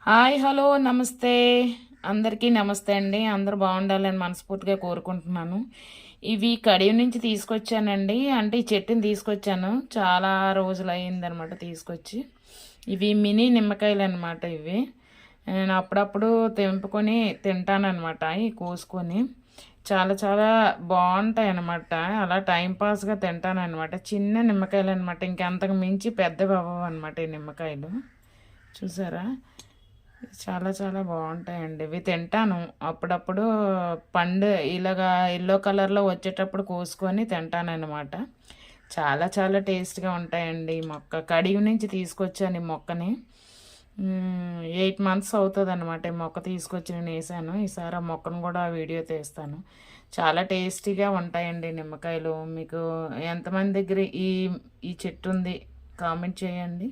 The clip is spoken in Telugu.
హాయ్ హలో నమస్తే అందరికీ నమస్తే అండి. అందరూ బాగుండాలని మనస్ఫూర్తిగా కోరుకుంటున్నాను. ఇవి కడియం నుంచి తీసుకొచ్చానండి. అంటే ఈ చెట్టుని తీసుకొచ్చాను. చాలా రోజులయ్యిందనమాట తీసుకొచ్చి. ఇవి మినీ నిమ్మకాయలనమాట ఇవి. నేను అప్పుడప్పుడు తెంపుకొని తింటాననమాట ఇవి కోసుకొని. చాలా చాలా బాగుంటాయన్నమాట. అలా టైం పాస్‌గా తింటాననమాట. చిన్న నిమ్మకాయలనమాట. ఇంకంతకు మించి పెద్దవి అవ్వవనమాట ఈ నిమ్మకాయలు. చూసారా? చాలా చాలా బాగుంటాయండి. ఇవి తింటాను. అప్పుడప్పుడు పండు ఇలాగా యెల్లో కలర్‌లో వచ్చేటప్పుడు కోసుకొని తింటాననమాట. చాలా చాలా టేస్ట్‌గా ఉంటాయండి ఈ మొక్క. కడియం నుంచి తీసుకొచ్చాను ఈ మొక్కని. 8 మంత్స్ అవుతదనమాట ఈ మొక్క తీసుకొచ్చి నేనేసాను. ఈసారి ఆ మొక్కను కూడా వీడియో తీస్తాను. చాలా టేస్టీగా ఉంటాయండి నిమ్మకాయలు. మీకు ఎంతమంది దగ్గర ఈ ఈ చెట్టు ఉంది కామెంట్ చేయండి.